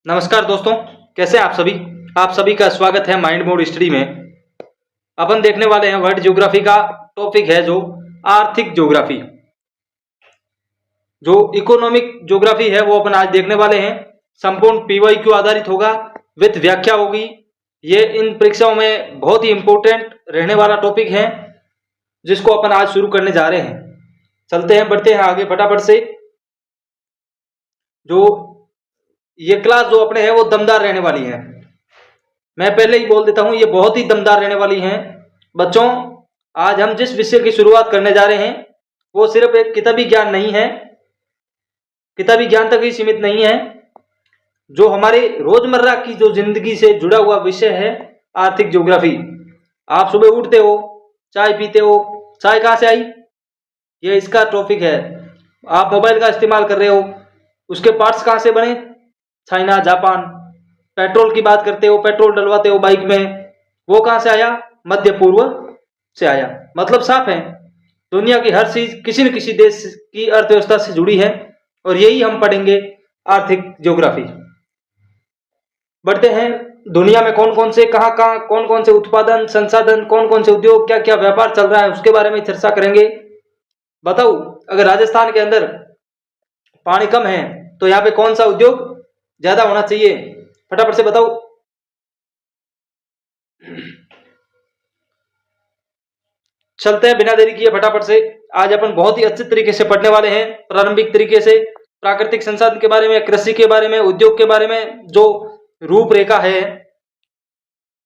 नमस्कार दोस्तों, कैसे हैं आप सभी। आप सभी का स्वागत है माइंड मोड स्टडी में। अपन देखने वाले हैं वर्ल्ड ज्योग्राफी का टॉपिक है जो आर्थिक ज्योग्राफी। जो इकोनॉमिक ज्योग्राफी है वो अपन आज देखने वाले हैं। संपूर्ण पीवाईक्यू आधारित होगा, विद व्याख्या होगी। ये इन परीक्षाओं में बहुत ही इंपॉर्टेंट रहने वाला टॉपिक है जिसको अपन आज शुरू करने जा रहे हैं। चलते हैं, बढ़ते हैं आगे फटाफट से। जो ये क्लास जो अपने है वो दमदार रहने वाली है। मैं पहले ही बोल देता हूं, ये बहुत ही दमदार रहने वाली है बच्चों। आज हम जिस विषय की शुरुआत करने जा रहे हैं वो सिर्फ एक किताबी ज्ञान नहीं है, किताबी ज्ञान तक ही सीमित नहीं है। जो हमारे रोजमर्रा की जो जिंदगी से जुड़ा हुआ विषय है आर्थिक ज्योग्राफी। आप सुबह उठते हो, चाय पीते हो, चाय कहां से आई, ये इसका टॉपिक है। आप मोबाइल का इस्तेमाल कर रहे हो, उसके पार्ट्स कहां से बने, चाइना, जापान। पेट्रोल की बात करते हो, पेट्रोल डलवाते हो बाइक में, वो कहां से आया, मध्य पूर्व से आया। मतलब साफ है, दुनिया की हर चीज किसी न किसी देश की अर्थव्यवस्था से जुड़ी है और यही हम पढ़ेंगे आर्थिक ज्योग्राफी। बढ़ते हैं, दुनिया में कौन कौन से कहां कहां कौन कौन से उत्पादन, संसाधन, कौन कौन से उद्योग, क्या क्या व्यापार चल रहा है उसके बारे में चर्चा करेंगे। बताओ, अगर राजस्थान के अंदर पानी कम है तो यहाँ पे कौन सा उद्योग ज्यादा होना चाहिए, फटाफट से बताओ। चलते हैं बिना देरी किए फटाफट से। आज अपन बहुत ही अच्छे तरीके से पढ़ने वाले हैं, प्रारंभिक तरीके से। प्राकृतिक संसाधन के बारे में, कृषि के बारे में, उद्योग के बारे में जो रूपरेखा है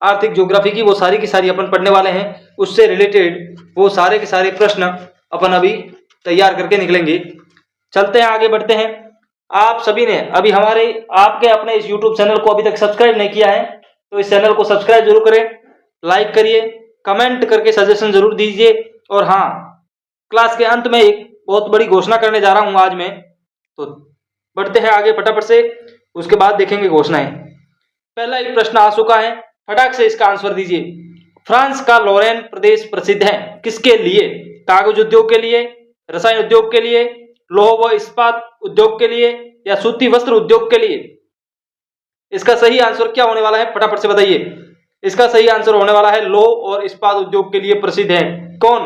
आर्थिक ज्योग्राफी की, वो सारी की सारी अपन पढ़ने वाले हैं। उससे रिलेटेड वो सारे के सारे प्रश्न अपन अभी तैयार करके निकलेंगे। चलते हैं, आगे बढ़ते हैं। आप सभी ने अभी आपके अपने इस YouTube चैनल को अभी तक सब्सक्राइब नहीं किया है तो इस चैनल को सब्सक्राइब जरूर करें, लाइक करिए, कमेंट करके सजेशन जरूर दीजिए। और हाँ, क्लास के अंत में एक बहुत बड़ी घोषणा करने जा रहा हूं आज मैं, तो बढ़ते हैं आगे फटाफट से, उसके बाद देखेंगे घोषणाएं। पहला एक प्रश्न आ चुका है, फटाक से इसका आंसर दीजिए। फ्रांस का लोरेन प्रदेश प्रसिद्ध है किसके लिए, कागज उद्योग के लिए, रसायन उद्योग के लिए, लौह व इस्पात उद्योग के लिए, या सूती वस्त्र उद्योग के लिए। इसका सही आंसर क्या होने वाला है, फटाफट से बताइए। इसका सही आंसर होने वाला है लौह और इस्पात उद्योग के लिए प्रसिद्ध है। कौन,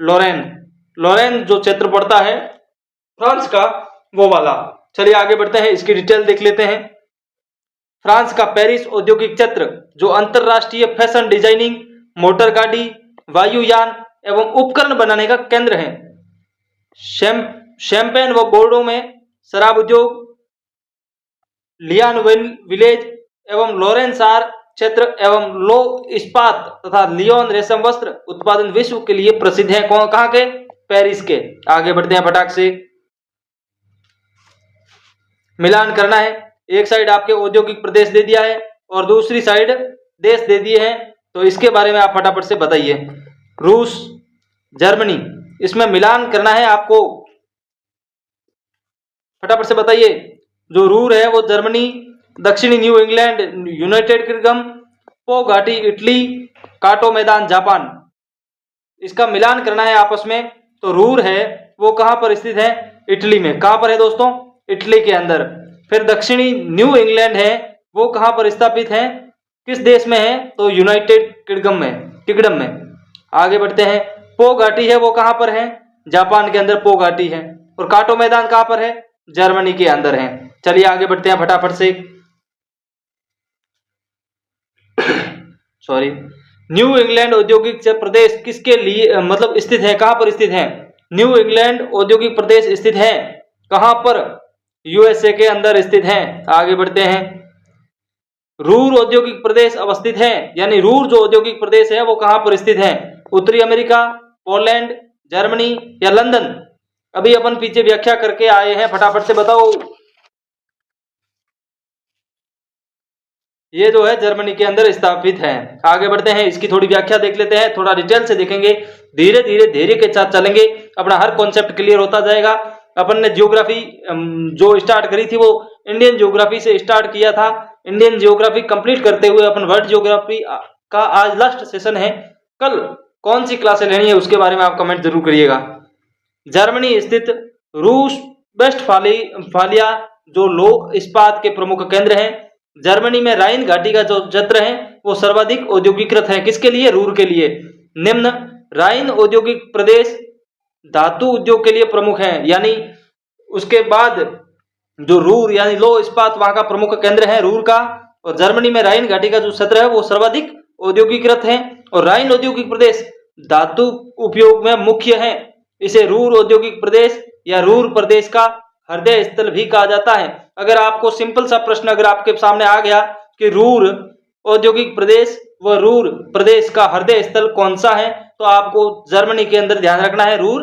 लोरेन। लोरेन जो क्षेत्र पड़ता है फ्रांस का, वो वाला। चलिए आगे बढ़ते हैं, इसकी डिटेल देख लेते हैं। फ्रांस का पेरिस औद्योगिक क्षेत्र जो अंतरराष्ट्रीय फैशन डिजाइनिंग, मोटर गाड़ी, वायुयान एवं उपकरण बनाने का केंद्र है। शैंपेन व बोर्डो में शराब उद्योग, लियान विलेज एवं लोरेंसार क्षेत्र एवं लो इस्पात तथा लियोन रेशम वस्त्र उत्पादन विश्व के लिए प्रसिद्ध है। कहां के, पेरिस के। आगे बढ़ते हैं फटाक से, मिलान करना है। एक साइड आपके औद्योगिक प्रदेश दे दिया है और दूसरी साइड देश दे दिए हैं, तो इसके बारे में आप फटाफट से बताइए। रूस, जर्मनी, इसमें मिलान करना है आपको, फटाफट से बताइए। जो रूर है वो जर्मनी, दक्षिणी न्यू इंग्लैंड यूनाइटेड किंगडम, पो घाटी इटली, काटो मैदान जापान। इसका मिलान करना है आपस में। तो रूर है वो कहां पर स्थित है, इटली में। कहां पर है दोस्तों, इटली के अंदर। फिर दक्षिणी न्यू इंग्लैंड है वो कहां पर स्थापित है, किस देश में है, तो यूनाइटेड किंगडम में। आगे बढ़ते हैं, पो घाटी है वो कहां पर है, जापान के अंदर पो घाटी है। और काटो मैदान कहां पर है, जर्मनी के अंदर है। चलिए आगे बढ़ते हैं फटाफट से। सॉरी, न्यू इंग्लैंड औद्योगिक प्रदेश किसके लिए मतलब स्थित है, कहां पर स्थित है। न्यू इंग्लैंड औद्योगिक प्रदेश स्थित है कहां पर, यूएसए के अंदर स्थित है। आगे बढ़ते हैं, रूर औद्योगिक प्रदेश अवस्थित है, यानी रूर जो औद्योगिक प्रदेश है वो कहां पर स्थित है, उत्तरी अमेरिका, पोलैंड, जर्मनी या लंदन। अभी अपन पीछे व्याख्या करके आए हैं, फटाफट से बताओ। ये जो है जर्मनी के अंदर स्थापित है। आगे बढ़ते हैं, इसकी थोड़ी व्याख्या देख लेते हैं, थोड़ा डिटेल से देखेंगे, धीरे धीरे धैर्य के साथ चलेंगे, अपना हर कॉन्सेप्ट क्लियर होता जाएगा। अपन ने ज्योग्राफी जो स्टार्ट करी थी वो इंडियन ज्योग्राफी से स्टार्ट किया था। इंडियन ज्योग्राफी कंप्लीट करते हुए अपन वर्ल्ड ज्योग्राफी का आज लास्ट सेशन है। कल कौन सी क्लासें लेनी है उसके बारे में आप कमेंट जरूर करिएगा। जर्मनी स्थित रूस वेस्टफालिया जो लौह इस्पात के प्रमुख केंद्र हैं। जर्मनी में राइन घाटी का जो क्षेत्र है वो सर्वाधिक औद्योगिकृत है। किसके लिए? रूर के लिए। निम्न राइन औद्योगिक प्रदेश धातु उद्योग के लिए प्रमुख है, यानी उसके बाद जो रूर यानी लौह इस्पात वहां का प्रमुख केंद्र है रूर का, और जर्मनी में राइन घाटी का जो क्षेत्र है वो सर्वाधिक औद्योगिकृत है। और राइन औद्योगिक प्रदेश धातु उपयोग में मुख्य है। इसे रूर औद्योगिक प्रदेश या रूर प्रदेश का हृदय स्थल भी कहा जाता है। अगर आपको सिंपल सा प्रश्न अगर आपके सामने आ गया कि रूर औद्योगिक प्रदेश व रूर प्रदेश का हृदय स्थल कौन सा है, तो आपको जर्मनी के अंदर ध्यान रखना है रूर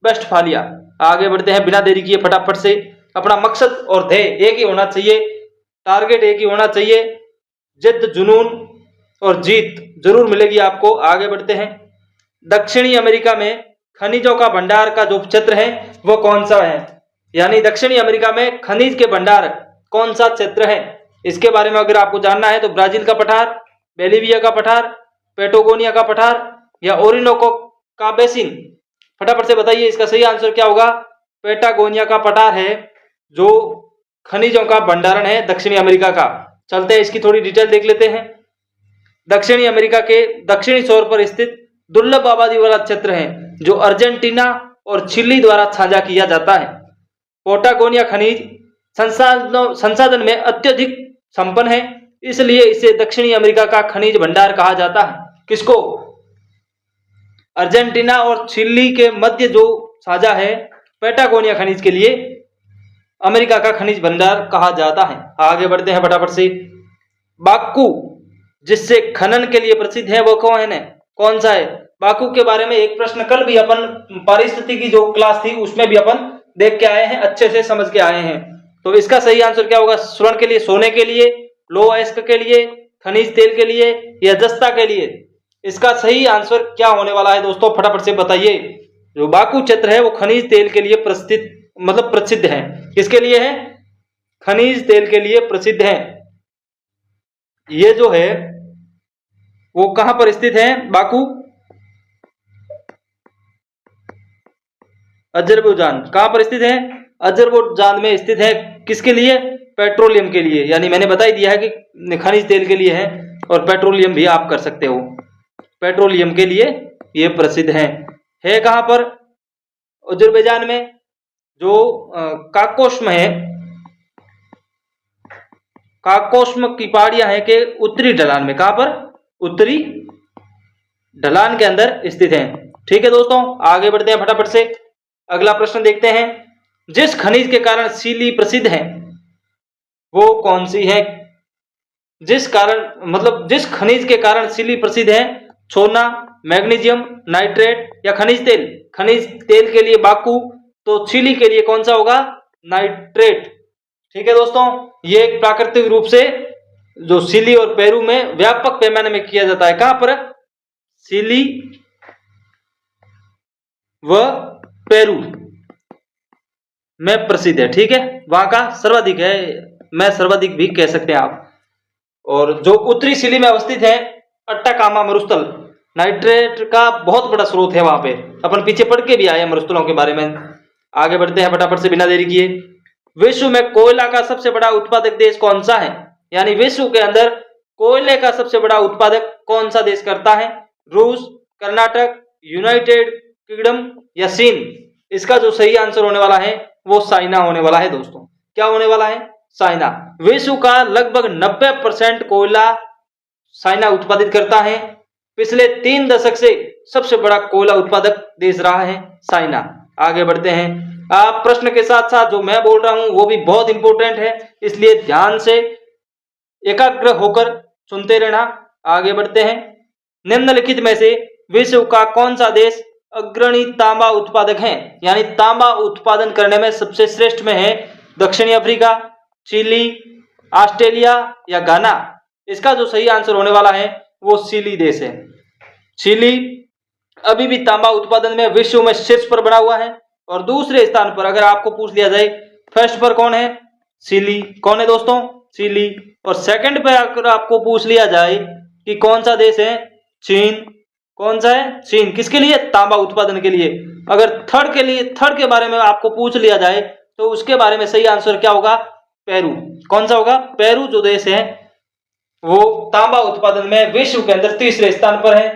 वेस्टफालिया। आगे बढ़ते हैं बिना देरी किए फटाफट से। अपना मकसद और ध्येय एक ही होना चाहिए, टारगेट एक ही होना चाहिए। जिद्द, जुनून और जीत जरूर मिलेगी आपको। आगे बढ़ते हैं। दक्षिणी अमेरिका में खनिजों का भंडार का जो क्षेत्र है वो कौन सा है, यानी दक्षिणी अमेरिका में खनिज के भंडार कौन सा क्षेत्र है, इसके बारे में अगर आपको जानना है तो ब्राजील का पठार, बोलिविया का पठार, पेटागोनिया का पठार या ओरिनोको का बेसिन। फटाफट से बताइए इसका सही आंसर क्या होगा। पेटागोनिया का पठार है जो खनिजों का भंडारण है दक्षिणी अमेरिका का। चलते हैं इसकी थोड़ी डिटेल देख लेते हैं। दक्षिणी अमेरिका के दक्षिणी छोर पर स्थित दुर्लभ आबादी वाला क्षेत्र है जो अर्जेंटीना और चिली द्वारा साझा किया जाता है। पेटागोनिया खनिज संसाधन में अत्यधिक संपन्न है, इसलिए इसे दक्षिणी अमेरिका का खनिज भंडार कहा जाता है। किसको? अर्जेंटीना और चिली के मध्य जो साझा है पेटागोनिया खनिज के लिए अमेरिका का खनिज भंडार कहा जाता है। आगे बढ़ते हैं फटाफट से। बाकू जिससे खनन के लिए प्रसिद्ध है वो कौन सा है? बाकू के बारे में एक प्रश्न कल भी अपन परिस्थिति की जो क्लास थी उसमें भी अपन देख के आए हैं, अच्छे से समझ के आए हैं। तो इसका सही आंसर क्या होगा? स्वर्ण के लिए, सोने के लिए, लौह अयस्क के लिए, खनिज तेल के लिए या जस्ता के लिए? इसका सही आंसर क्या होने वाला है दोस्तों, फटाफट से बताइए। जो बाकू क्षेत्र है वो खनिज तेल के लिए प्रसिद्ध है। किसके लिए है? खनिज तेल के लिए प्रसिद्ध है। ये जो है वो कहां पर स्थित है? Baku Azerbaijan. कहां पर स्थित है? अजरबैजान में स्थित है। किसके लिए? पेट्रोलियम के लिए। यानी मैंने बता ही दिया है कि खनिज तेल के लिए है और पेट्रोलियम भी आप कर सकते हो। पेट्रोलियम के लिए ये प्रसिद्ध है कहां पर? अजरबैजान में। जो काकोस्म है, काकोस्म की पहाड़ियां हैं के उत्तरी ढलान में। कहां पर? उत्तरी ढलान के अंदर स्थित है। ठीक है दोस्तों, आगे बढ़ते हैं फटाफट से। अगला प्रश्न देखते हैं। जिस खनिज के कारण चिली प्रसिद्ध है वो कौन सी है? जिस खनिज के कारण चिली प्रसिद्ध है, सोना, मैग्नीशियम, नाइट्रेट या खनिज तेल? खनिज तेल के लिए बाकू, तो चिली के लिए कौन सा होगा? नाइट्रेट। ठीक है दोस्तों, ये एक प्राकृतिक रूप से जो चिली और पेरू में व्यापक पैमाने में किया जाता है। कहां पर? चिली व पेरू में प्रसिद्ध है। ठीक है, वहां का सर्वाधिक है, मैं सर्वाधिक भी कह सकते हैं आप। और जो उत्तरी चिली में अवस्थित है अट्टाकामा मरुस्थल, नाइट्रेट का बहुत बड़ा स्रोत है वहां पे। अपन पीछे पढ़ के भी आए हैं मरुस्थलों के बारे में। आगे बढ़ते हैं फटाफट से बिना देरी किए। विश्व में कोयला का सबसे बड़ा उत्पादक देश कौन सा है? यानी विश्व के अंदर कोयले का सबसे बड़ा उत्पादक कौन सा देश करता है? रूस, कर्नाटक, यूनाइटेड किंगडम या चीन? इसका जो सही आंसर होने वाला है वो चाइना होने वाला है दोस्तों। क्या होने वाला है? चाइना। विश्व का लगभग 90% कोयला चाइना उत्पादित करता है। पिछले 3 दशक से सबसे बड़ा कोयला उत्पादक देश रहा है चाइना। आगे बढ़ते हैं। आप प्रश्न के साथ साथ जो मैं बोल रहा हूं वो भी बहुत इंपॉर्टेंट है, इसलिए ध्यान से एकाग्र होकर सुनते रहना। आगे बढ़ते हैं। निम्नलिखित में से विश्व का कौन सा देश अग्रणी तांबा उत्पादक है? यानी तांबा उत्पादन करने में सबसे श्रेष्ठ में है दक्षिणी अफ्रीका, चिली, ऑस्ट्रेलिया या घाना? इसका जो सही आंसर होने वाला है वो चिली देश है। चिली अभी भी तांबा उत्पादन में विश्व में शीर्ष पर बना हुआ है। और दूसरे स्थान पर अगर आपको पूछ लिया जाए फर्स्ट पर कौन है? चिली। कौन है दोस्तों? चिली। और सेकंड पे अगर आपको पूछ लिया जाए कि कौन सा देश है? चीन। कौन सा है? चीन। किसके लिए? तांबा उत्पादन के लिए। अगर थर्ड के बारे में आपको पूछ लिया जाए तो उसके बारे में सही आंसर क्या होगा? पेरू। कौन सा होगा? पेरू जो देश है वो तांबा उत्पादन में विश्व के अंदर तीसरे स्थान पर है,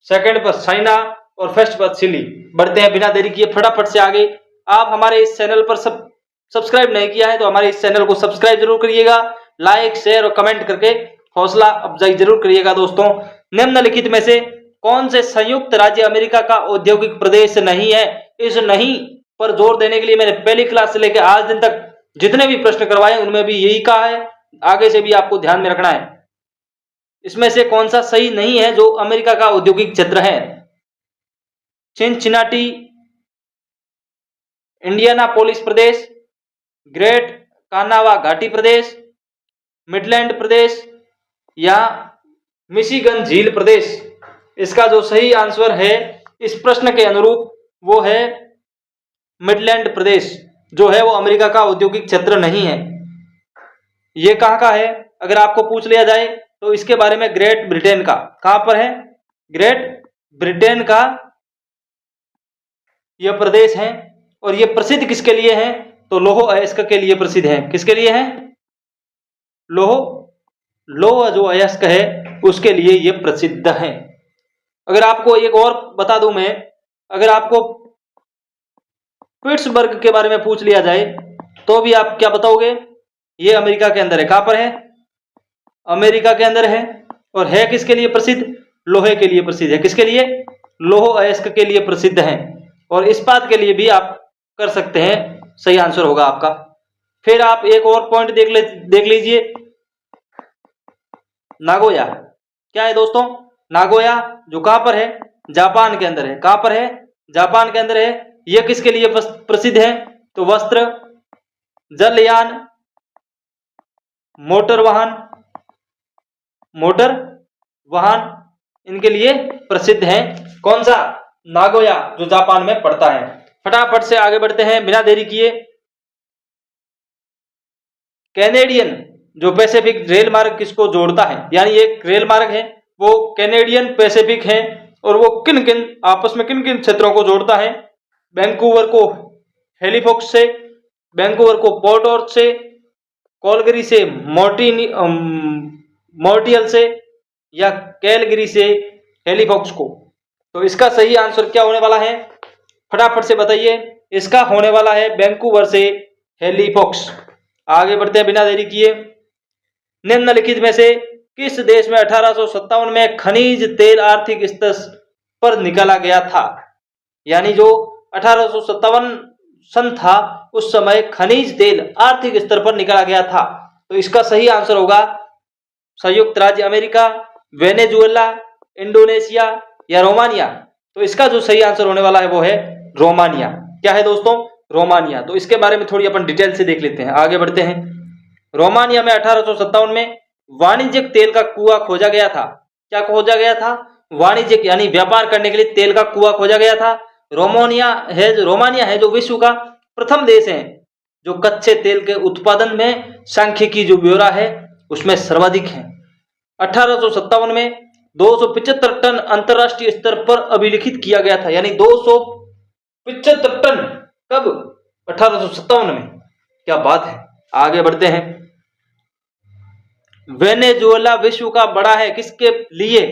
सेकंड पर चाइना और फर्स्ट पर चिली। बढ़ते हैं बिना देरी किए फटाफट से आगे। आप हमारे इस चैनल पर सब्सक्राइब नहीं किया है तो हमारे इस चैनल को सब्सक्राइब जरूर करिएगा, लाइक शेयर और कमेंट करके हौसला अफजाई जरूर करिएगा। दोस्तों, निम्नलिखित में से कौन से संयुक्त राज्य अमेरिका का औद्योगिक प्रदेश नहीं है? इस नहीं पर जोर देने के लिए मैंने पहली क्लास से लेकर आज दिन तक जितने भी प्रश्न करवाए उनमें भी यही कहा है, आगे से भी आपको ध्यान में रखना है। इसमें से कौन सा सही नहीं है जो अमेरिका का औद्योगिक क्षेत्र है? चिनचिनाटी, इंडियानापोलिस प्रदेश, ग्रेट कानावा घाटी प्रदेश, मिडलैंड प्रदेश या मिशिगन झील प्रदेश? इसका जो सही आंसर है इस प्रश्न के अनुरूप वो है मिडलैंड प्रदेश, जो है वो अमेरिका का औद्योगिक क्षेत्र नहीं है। ये कहाँ का है अगर आपको पूछ लिया जाए तो इसके बारे में ग्रेट ब्रिटेन का। कहां पर है? ग्रेट ब्रिटेन का यह प्रदेश है। और यह प्रसिद्ध किसके लिए है? तो लौह अयस्क के लिए प्रसिद्ध है। किसके लिए है? लौह जो अयस्क है उसके लिए यह प्रसिद्ध है। अगर आपको एक और बता दूं मैं, अगर आपको पिट्सबर्ग के बारे में पूछ लिया जाए तो भी आप क्या बताओगे? ये अमेरिका के अंदर है। कहां पर है? अमेरिका के अंदर है। और है किसके लिए प्रसिद्ध? लोहे के लिए प्रसिद्ध है। किसके लिए? लौह अयस्क के लिए प्रसिद्ध है। और इस्पात के लिए भी आप कर सकते हैं, सही आंसर होगा आपका। फिर आप एक और पॉइंट देख लीजिए, नागोया। क्या है दोस्तों? नागोया जो कहां पर है? जापान के अंदर है। कहां पर है? जापान के अंदर है। यह किसके लिए प्रसिद्ध है? तो वस्त्र, जलयान, मोटर वाहन इनके लिए प्रसिद्ध है। कौन सा? नागोया जो जापान में पड़ता है। फटाफट से आगे बढ़ते हैं बिना देरी किए। कैनेडियन जो पैसिफिक रेल मार्ग किसको जोड़ता है? यानी एक रेल मार्ग है वो कैनेडियन पैसिफिक है और वो किन किन आपस में किन किन क्षेत्रों को जोड़ता है? वैंकूवर को हैलिफैक्स से, वैंकूवर को पोर्ट ऑर्च से, कोलगरी से मॉन्ट्रियल से या कैलगरी से हैलिफैक्स को। तो इसका सही आंसर क्या होने वाला है? फटाफट से बताइए। इसका होने वाला है वैंकूवर से हैलिफैक्स। आगे बढ़ते हैं बिना देरी किए। निम्नलिखित में से किस देश में 1857 में खनिज तेल आर्थिक स्तर पर निकाला गया था? यानी जो 1857 सन था उस समय खनिज तेल आर्थिक स्तर पर निकाला गया था। तो इसका सही आंसर होगा संयुक्त राज्य अमेरिका, वेनेजुएला, इंडोनेशिया या रोमानिया। तो इसका जो सही आंसर होने वाला है वो है रोमानिया। क्या है दोस्तों? रोमानिया। तो इसके बारे में थोड़ी अपन डिटेल से देख लेते हैं। आगे बढ़ते हैं। रोमानिया में 1857 में वाणिज्यिक तेल का कुआं खोजा गया था। क्या खोजा गया था? वाणिज्यिक यानी व्यापार करने के लिए तेल का कुआं खोजा गया था। रोमानिया है जो विश्व का प्रथम देश है जो कच्चे तेल के उत्पादन में सांख्यिकी जो ब्यौरा है उसमें सर्वाधिक है। 1857 में 275 टन अंतरराष्ट्रीय स्तर पर अभिलिखित किया गया था। यानी 275 टन। कब? 1857 में। क्या बात है। आगे बढ़ते हैं। वेनेजुएला विश्व का बड़ा है किसके लिए?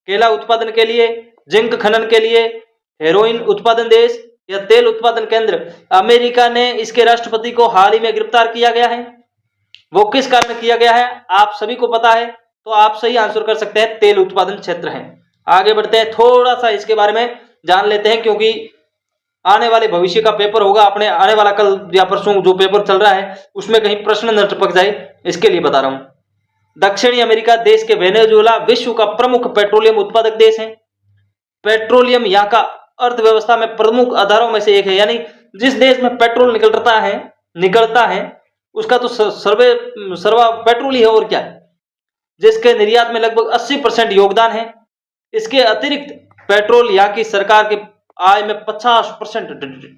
केला उत्पादन के लिए, जिंक खनन के लिए, हेरोइन उत्पादन देश या तेल उत्पादन केंद्र? अमेरिका ने इसके राष्ट्रपति को हाल ही में गिरफ्तार किया गया है। वो किस कारण किया गया है आप सभी को पता है, तो आप सही आंसर कर सकते हैं तेल उत्पादन क्षेत्र है। आगे बढ़ते हैं, थोड़ा सा इसके बारे में जान लेते हैं क्योंकि आने वाले भविष्य का पेपर होगा, अपने आने वाला कल या परसों जो पेपर चल रहा है उसमें कहीं प्रश्न न टपक जाए, इसके लिए बता रहा हूं। दक्षिणी अमेरिका देश के वेनेजुएला विश्व का प्रमुख पेट्रोलियम उत्पादक देश है। पेट्रोलियम यहाँ का अर्थव्यवस्था में प्रमुख आधारों में से एक है। यानी जिस देश में पेट्रोल निकलता है उसका तो सर्वा पेट्रोल ही है और क्या है, जिसके निर्यात में लगभग 80% योगदान है। इसके अतिरिक्त पेट्रोल यहाँ की सरकार की आय में 50%,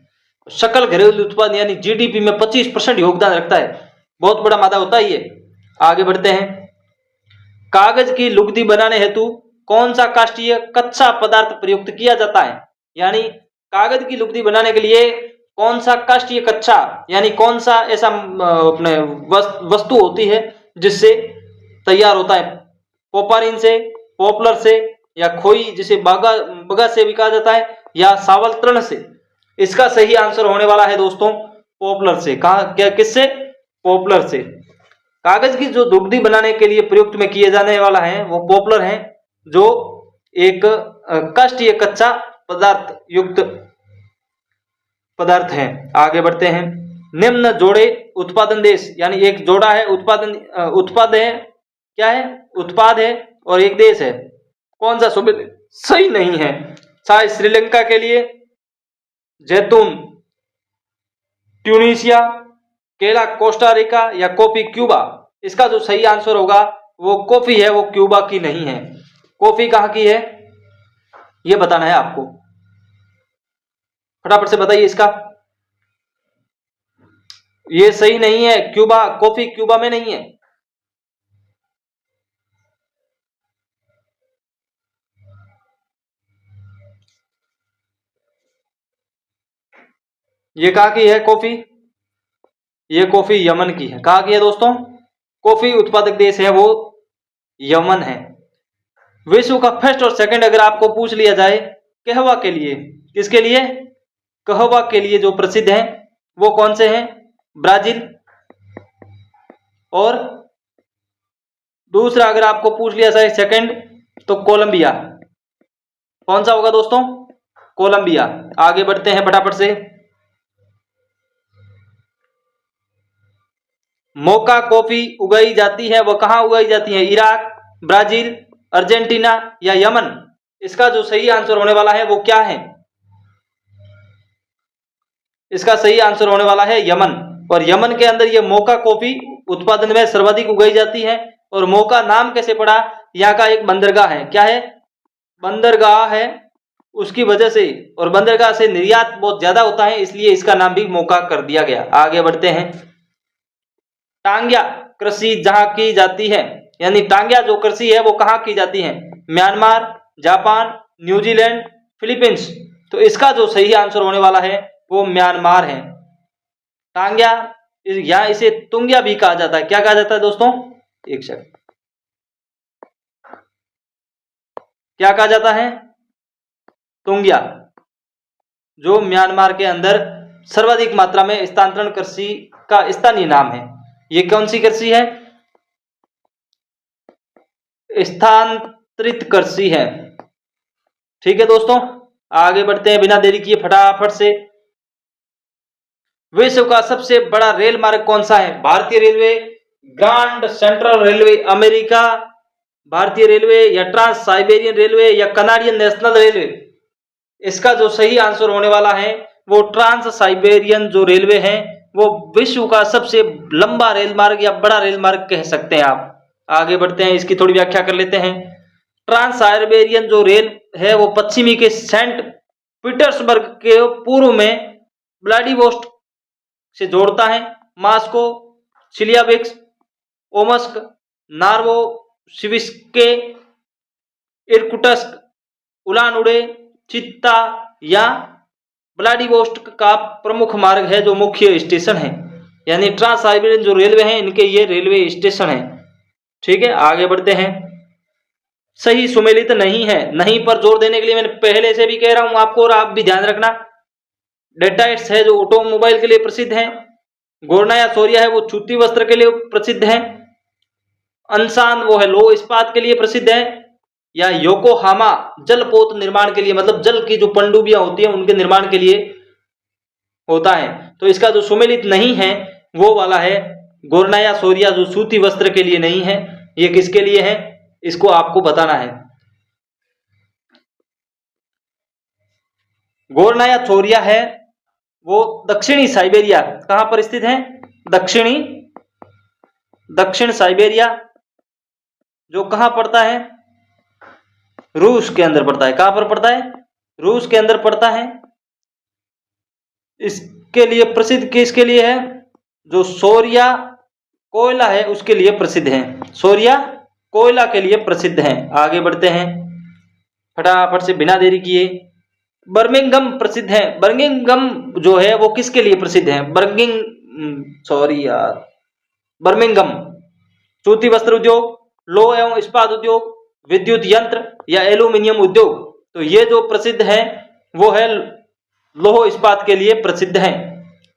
सकल घरेलू उत्पादन यानी जीडीपी में 25% योगदान रखता है। बहुत बड़ा मादा होता है ये। आगे बढ़ते हैं। कागज की लुगदी बनाने हेतु कौन सा काष्ठीय कच्चा पदार्थ प्रयुक्त किया जाता है? यानी कागज की लुगदी बनाने के लिए कौन सा कष्ट या कच्चा यानी कौन सा ऐसा अपने वस्तु होती है जिससे तैयार होता है? पोपारिन से, पोपलर से, या खोई जिसे बगा से भी कहा जाता है, या सावल तृण से? इसका सही आंसर होने वाला है दोस्तों पोपलर से। कहा क्या, किससे? पोपलर से। कागज की जो दुग्धी बनाने के लिए प्रयुक्त में किए जाने वाला है वो पोपलर है, जो एक कष्ट या कच्चा पदार्थ युक्त पदार्थ है। आगे बढ़ते हैं। निम्न जोड़े उत्पादन देश, यानी एक जोड़ा है उत्पाद है, क्या है? उत्पाद है, और एक देश है। कौन सा सही नहीं है? शायद श्रीलंका के लिए जैतून ट्यूनीशिया, केला कोस्टा रिका, या कॉफी क्यूबा? इसका जो सही आंसर होगा वो कॉफी है, वो क्यूबा की नहीं है। कॉफी कहाँ की है ये बताना है आपको, फटाफट से बताइए इसका। ये सही नहीं है, क्यूबा, कॉफी क्यूबा में नहीं है। ये कहाँ की है कॉफी? ये कॉफी यमन की है। कहाँ की है दोस्तों? कॉफी उत्पादक देश है वो यमन है। विश्व का फर्स्ट और सेकंड अगर आपको पूछ लिया जाए कहवा के लिए, किसके लिए? कहवा के लिए जो प्रसिद्ध है वो कौन से हैं? ब्राजील। और दूसरा अगर आपको पूछ लिया जाए सेकंड, तो कोलंबिया। कौन सा होगा दोस्तों? कोलंबिया। आगे बढ़ते हैं फटाफट से। मोका कॉफी उगाई जाती है वह कहां उगाई जाती है? इराक, ब्राजील, अर्जेंटीना, या यमन? इसका जो सही आंसर होने वाला है वो क्या है? इसका सही आंसर होने वाला है यमन। और यमन के अंदर ये मोका कॉफी उत्पादन में सर्वाधिक उगाई जाती है। और मोका नाम कैसे पड़ा? यहाँ का एक बंदरगाह है। क्या है? बंदरगाह है, उसकी वजह से, और बंदरगाह से निर्यात बहुत ज्यादा होता है, इसलिए इसका नाम भी मोका कर दिया गया। आगे बढ़ते हैं। टांग्या कृषि जहां की जाती है, यानी टांग्या जो कृषि है वो कहां की जाती है? Myanmar, Japan, New Zealand, Philippines? तो इसका जो सही आंसर होने वाला है वो म्यांमार है। टांग्या, या इसे तुंग्या भी कहा जाता है। क्या कहा जाता है दोस्तों? एक सेकंड, क्या कहा जाता है? तुंग्या, जो म्यांमार के अंदर सर्वाधिक मात्रा में स्थानांतरण कृषि का स्थानीय नाम है। ये कौन सी कृषि है? स्थानांतरित कृषि है। ठीक है दोस्तों, आगे बढ़ते हैं बिना देरी किए फटाफट से। विश्व का सबसे बड़ा रेल मार्ग कौन सा है? भारतीय railway, grand central railway America, भारतीय रेलवे, या ट्रांस साइबेरियन रेलवे, या कनाडियन नेशनल रेलवे? इसका जो सही आंसर होने वाला है वो ट्रांस साइबेरियन जो रेलवे है, वो विश्व का सबसे लंबा रेल मार्ग या बड़ा रेल मार्ग कह सकते हैं आप। आगे बढ़ते हैं, इसकी थोड़ी व्याख्या कर लेते हैं। ट्रांस साइबेरियन जो रेल है वो पश्चिमी के सेंट पीटर्सबर्ग के पूर्व में व्लादिवोस्टोक से जोड़ता है। मास्को, चिलियाबिक्स, ओमस्क, नोवोसिबिर्स्क, इरकुटस्क, उलान उडे, चित्ता, या व्लादिवोस्टोक का प्रमुख मार्ग है जो मुख्य स्टेशन है। यानी ट्रांस साइबेरियन जो रेलवे हैं इनके ये रेलवे स्टेशन है। ठीक है, आगे बढ़ते हैं। सही सुमेलित नहीं है, नहीं पर जोर देने के लिए मैंने पहले से भी कह रहा हूं आपको, और आप भी ध्यान रखना। डेटाइट्स है जो ऑटोमोबाइल के लिए प्रसिद्ध है। गोरना या सोरिया है वो सूती वस्त्र के लिए प्रसिद्ध है। अनसान वो है लो इस्पात के लिए प्रसिद्ध है। या योकोहामा जलपोत निर्माण के लिए, मतलब जल की जो पनडुब्बियां होती है उनके निर्माण के लिए होता है। तो इसका जो सुमेलित नहीं है वो वाला है गोरना या सोरिया, जो सूती वस्त्र के लिए नहीं है। ये किसके लिए है इसको आपको बताना है। गोरना या सोरिया है वो दक्षिणी साइबेरिया, कहां पर स्थित है? दक्षिण साइबेरिया, जो कहां पड़ता है? रूस के अंदर पड़ता है। कहां पर पड़ता है? रूस के अंदर पड़ता है। इसके लिए प्रसिद्ध किसके लिए है? जो सोरिया कोयला है उसके लिए प्रसिद्ध है। सोरिया कोयला के लिए प्रसिद्ध है। आगे बढ़ते हैं फटाफट से बिना देरी किए। बर्मिंघम प्रसिद्ध है। बर्मिंघम जो है वो किसके लिए प्रसिद्ध है? बर्मिंघम सूती वस्त्र उद्योग, लौह एवं इस्पात उद्योग, विद्युत यंत्र या एल्यूमिनियम उद्योग। तो ये जो प्रसिद्ध है वो है लौह इस्पात के लिए प्रसिद्ध है।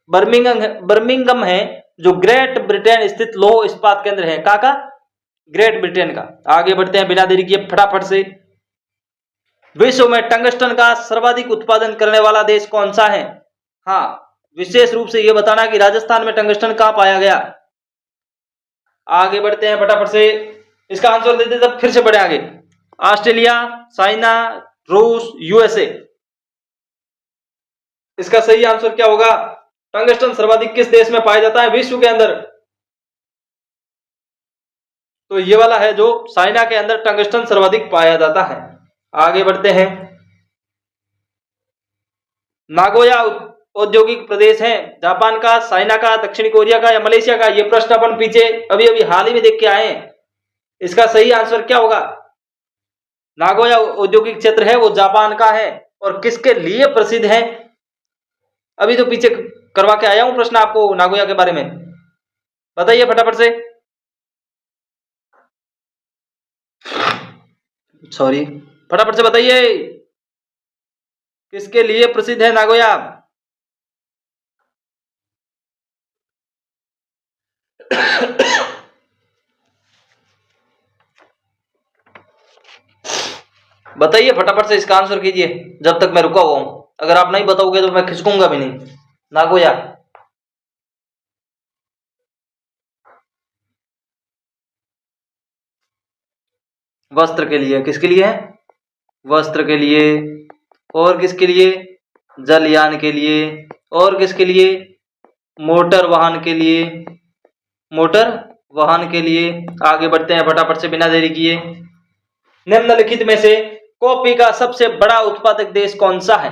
बर्मिंघम है जो ग्रेट ब्रिटेन स्थित लौह इस्पात केंद्र है। कहाँ का? ग्रेट ब्रिटेन का। आगे बढ़ते हैं बिना देरी किए फटाफट से। विश्व में टंगस्टन का सर्वाधिक उत्पादन करने वाला देश कौन सा है? हाँ, विशेष रूप से यह बताना कि राजस्थान में टंगस्टन कहां पाया गया। आगे बढ़ते हैं फटाफट से, इसका आंसर देते तब फिर से बढ़े आगे। ऑस्ट्रेलिया, चाइना, रूस, यूएसए। इसका सही आंसर क्या होगा? टंगस्टन सर्वाधिक किस देश में पाया जाता है विश्व के अंदर? तो ये वाला है जो चाइना के अंदर टंगस्टन सर्वाधिक पाया जाता है। आगे बढ़ते हैं। नागोया औद्योगिक प्रदेश है जापान का, चाइना का, दक्षिण कोरिया का या मलेशिया का? ये प्रश्न अपन पीछे अभी अभी हाल ही में देख के आए हैं। इसका सही आंसर क्या होगा? नागोया औद्योगिक क्षेत्र है वो जापान का है। और किसके लिए प्रसिद्ध है? अभी तो पीछे करवा के आया हूं प्रश्न आपको नागोया के बारे में, बताइए फटाफट से। फटाफट से बताइए किसके लिए प्रसिद्ध है नागोया? बताइए फटाफट से, इसका आंसर कीजिए जब तक मैं रुका हुआ हूं। अगर आप नहीं बताओगे तो मैं खिसकूंगा भी नहीं। नागोया वस्त्र के लिए। किसके लिए है? वस्त्र के लिए। और किसके लिए? जलयान के लिए। और किसके लिए? मोटर वाहन के लिए। मोटर वाहन के लिए। आगे बढ़ते हैं फटाफट से बिना देरी किए। निम्नलिखित में से कॉफी का सबसे बड़ा उत्पादक देश कौन सा है?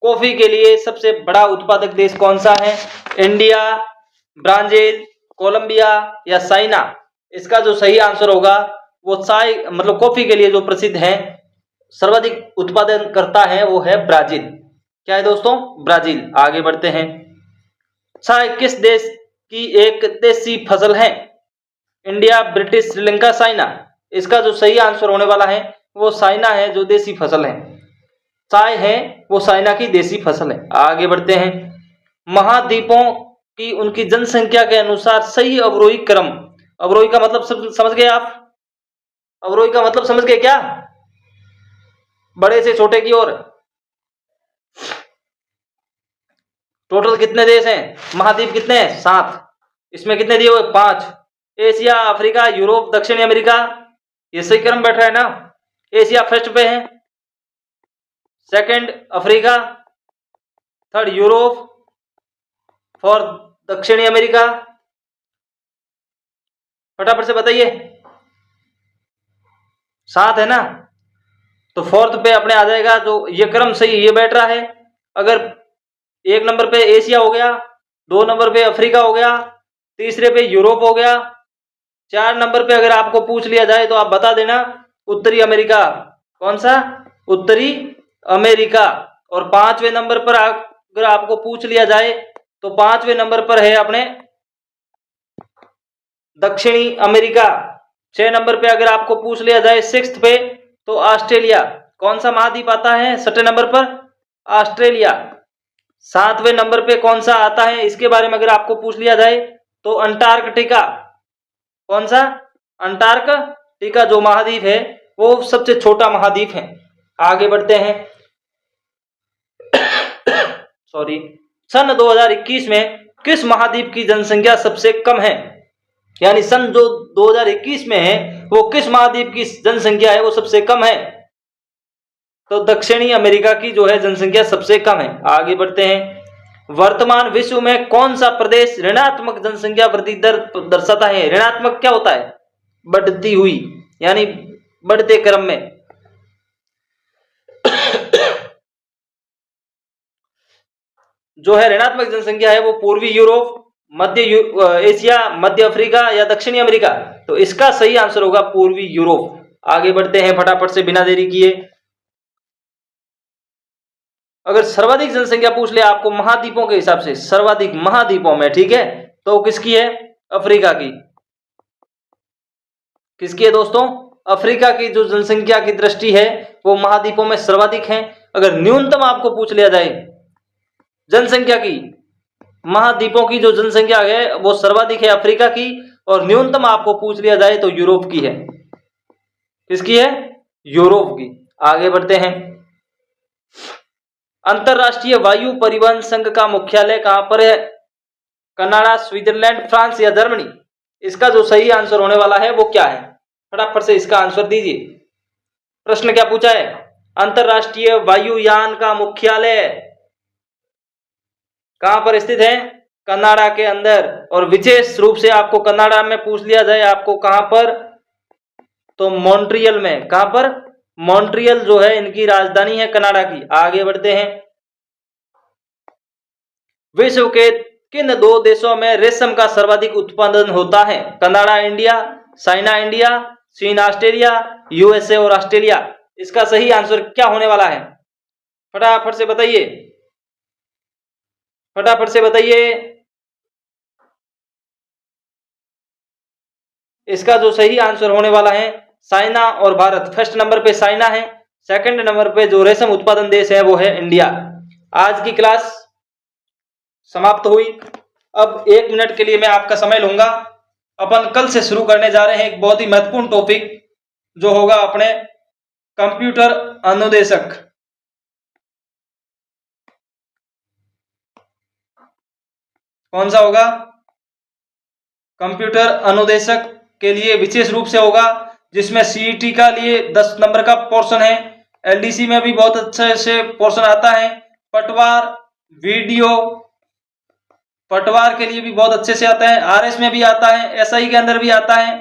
कॉफी के लिए सबसे बड़ा उत्पादक देश कौन सा है? इंडिया, ब्राजील, कोलंबिया या चाइना? इसका जो सही आंसर होगा वो चाय मतलब कॉफी के लिए जो प्रसिद्ध है, सर्वाधिक उत्पादन करता है वो है ब्राजील। क्या है दोस्तों? ब्राजील। आगे बढ़ते हैं। चाय किस देश की एक देसी फसल है? India, British, Sri Lanka, China? इसका जो सही आंसर होने वाला है वो चाइना है जो देसी फसल है। चाय है वो चाइना की देसी फसल है। आगे बढ़ते हैं। महाद्वीपों की उनकी जनसंख्या के अनुसार सही अवरोही क्रम। अवरोही का मतलब समझ गए आप? अवरोही का मतलब समझ गए क्या? बड़े से छोटे की ओर। टोटल कितने देश हैं? महाद्वीप कितने हैं? 7। इसमें कितने दिए हुए? 5। एशिया, अफ्रीका, यूरोप, दक्षिणी अमेरिका। ये सही क्रम बैठ रहा है ना? एशिया फर्स्ट पे है, second Africa, third Europe, fourth दक्षिणी अमेरिका। फटाफट से बताइए। 7 है ना? तो फोर्थ पे अपने आ जाएगा जो ये क्रम सही ये बैठ रहा है। अगर 1 नंबर पे एशिया हो गया, 2 नंबर पे अफ्रीका हो गया, तीसरे पे यूरोप हो गया, 4 नंबर पे अगर आपको पूछ लिया जाए तो आप बता देना उत्तरी अमेरिका। कौन सा? उत्तरी अमेरिका। और 5वें नंबर पर अगर आपको पूछ लिया जाए तो 5वें नंबर पर है अपने दक्षिणी अमेरिका। 6 नंबर पे अगर आपको पूछ लिया जाए 6th पे तो ऑस्ट्रेलिया। कौन सा महाद्वीप आता है 6ठे नंबर पर? ऑस्ट्रेलिया। 7वें नंबर पे कौन सा आता है इसके बारे में अगर आपको पूछ लिया जाए तो अंटार्कटिका। कौन सा? अंटार्कटिका जो महाद्वीप है वो सबसे छोटा महाद्वीप है। आगे बढ़ते हैं। सन 2021 में किस महाद्वीप की जनसंख्या सबसे कम है? यानी सन जो 2021 में है वो किस महाद्वीप की जनसंख्या है वो सबसे कम है? तो दक्षिणी अमेरिका की जो है जनसंख्या सबसे कम है। आगे बढ़ते हैं। वर्तमान विश्व में कौन सा प्रदेश ऋणात्मक जनसंख्या वृद्धि दर दर्शाता है? ऋणात्मक क्या होता है? बढ़ती हुई, यानी बढ़ते क्रम में। जो है ऋणात्मक जनसंख्या है वो पूर्वी यूरोप, मध्य एशिया, मध्य अफ्रीका या दक्षिणी अमेरिका? तो इसका सही आंसर होगा पूर्वी यूरोप। आगे बढ़ते हैं फटाफट से बिना देरी किए। अगर सर्वाधिक जनसंख्या पूछ ले आपको महाद्वीपों के हिसाब से, सर्वाधिक महाद्वीपों में, ठीक है, तो किसकी है? अफ्रीका की। किसकी है दोस्तों? अफ्रीका की जो जनसंख्या की दृष्टि है वो महाद्वीपों में सर्वाधिक है। अगर न्यूनतम आपको पूछ लिया जाए जनसंख्या की, महाद्वीपों की जो जनसंख्या है वो सर्वाधिक है अफ्रीका की, और न्यूनतम आपको पूछ लिया जाए तो यूरोप की है। किसकी है? यूरोप की। आगे बढ़ते हैं। अंतरराष्ट्रीय वायु परिवहन संघ का मुख्यालय कहां पर है? कनाडा, स्विट्जरलैंड, फ्रांस या जर्मनी? इसका जो सही आंसर होने वाला है वो क्या है? फटाफट से इसका आंसर दीजिए। प्रश्न क्या पूछा है? अंतरराष्ट्रीय वायुयान का मुख्यालय कहां पर स्थित है? कनाडा के अंदर। और विशेष रूप से आपको कनाडा में पूछ लिया जाए आपको कहां पर, तो मॉन्ट्रियल में। कहां पर? मॉन्ट्रियल जो है इनकी राजधानी है कनाडा की। आगे बढ़ते हैं। विश्व के किन दो देशों में रेशम का सर्वाधिक उत्पादन होता है? कनाडा इंडिया, चाइना इंडिया, चीन ऑस्ट्रेलिया, यूएसए और ऑस्ट्रेलिया? इसका सही आंसर क्या होने वाला है? फटाफट से बताइए, फटाफट से बताइए। इसका जो सही आंसर होने वाला है चाइना और भारत। फर्स्ट नंबर पे चाइना है, सेकंड नंबर पे जो रेशम उत्पादन देश है वो है इंडिया। आज की क्लास समाप्त हुई। अब 1 मिनट के लिए मैं आपका समय लूंगा। अपन कल से शुरू करने जा रहे हैं एक बहुत ही महत्वपूर्ण टॉपिक, जो होगा अपने कंप्यूटर अनुदेशक। कौन सा होगा? कंप्यूटर अनुदेशक के लिए विशेष रूप से होगा, जिसमें सीईटी का लिए 10 नंबर का पोर्शन है। एलडीसी में भी बहुत अच्छे से पोर्शन आता है। पटवार, वीडियो, पटवार के लिए भी बहुत अच्छे से आता है। आरएस में भी आता है, एसआई के अंदर भी आता है।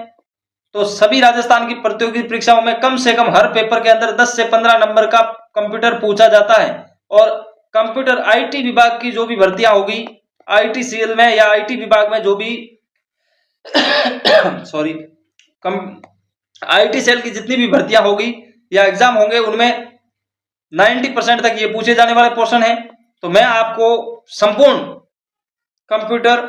तो सभी राजस्थान की प्रतियोगी परीक्षाओं में कम से कम हर पेपर के अंदर 10 से 15 नंबर का कंप्यूटर पूछा जाता है। और कंप्यूटर आईटी विभाग की जो भी भर्तियां होगी, आईटी सेल में या आईटी विभाग में जो भी सॉरी आईटी सेल की जितनी भी भर्तियां होगी या एग्जाम होंगे, उनमें 90% तक ये पूछे जाने वाले पोर्शन है। तो मैं आपको संपूर्ण कंप्यूटर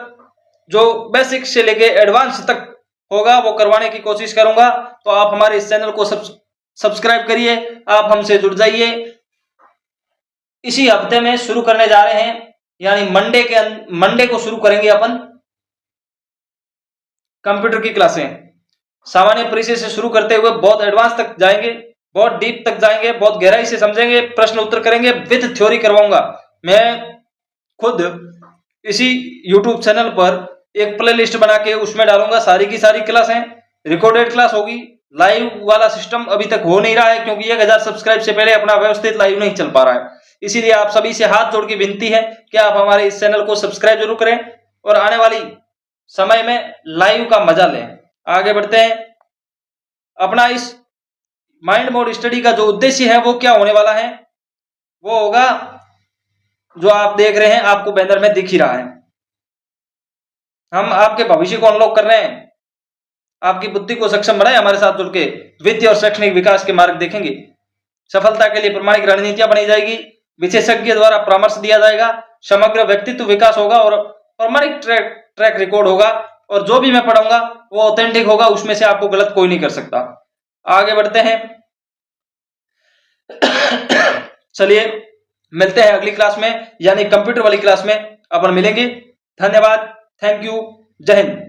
जो बेसिक से लेके एडवांस तक होगा वो करवाने की कोशिश करूंगा। तो आप हमारे इस चैनल को सब्सक्राइब करिए, आप हमसे जुड़ जाइए। इसी हफ्ते में शुरू करने जा रहे हैं, यानी मंडे को शुरू करेंगे अपन कंप्यूटर की क्लासें। सामान्य परिचय से शुरू करते हुए बहुत एडवांस तक जाएंगे, बहुत डीप तक जाएंगे, बहुत गहराई से समझेंगे, प्रश्न उत्तर करेंगे, विद थ्योरी करवाऊंगा। मैं खुद इसी YouTube चैनल पर एक प्लेलिस्ट बना के उसमें डालूंगा सारी की सारी क्लासें। रिकॉर्डेड क्लास होगी, लाइव वाला सिस्टम अभी तक हो नहीं रहा है, क्योंकि 1000 सब्सक्राइब से पहले अपना व्यवस्थित लाइव नहीं चल पा रहा है। इसीलिए आप सभी से हाथ जोड़ के विनती है कि आप हमारे इस चैनल को सब्सक्राइब जरूर करें और आने वाली समय में लाइव का मजा लें। आगे बढ़ते हैं। अपना इस माइंड मोड स्टडी का जो उद्देश्य है वो क्या होने वाला है? वो होगा जो आप देख रहे हैं, आपको बैनर में दिख ही रहा है। हम आपके भविष्य को अनलॉक कर रहे हैं, आपकी बुद्धि को सक्षम बनाए। हमारे साथ जुड़ के वित्तीय और शैक्षणिक विकास के मार्ग देखेंगे। सफलता के लिए प्रमाणिक रणनीतियां बनाई जाएगी, विशेषज्ञ द्वारा परामर्श दिया जाएगा, समग्र व्यक्तित्व विकास होगा और प्रमाणिक ट्रैक रिकॉर्ड होगा। और जो भी मैं पढ़ाऊंगा वो ऑथेंटिक होगा, उसमें से आपको गलत कोई नहीं कर सकता। आगे बढ़ते हैं। चलिए मिलते हैं अगली क्लास में, यानी कंप्यूटर वाली क्लास में अपन मिलेंगे। धन्यवाद, थैंक यू, जय हिंद।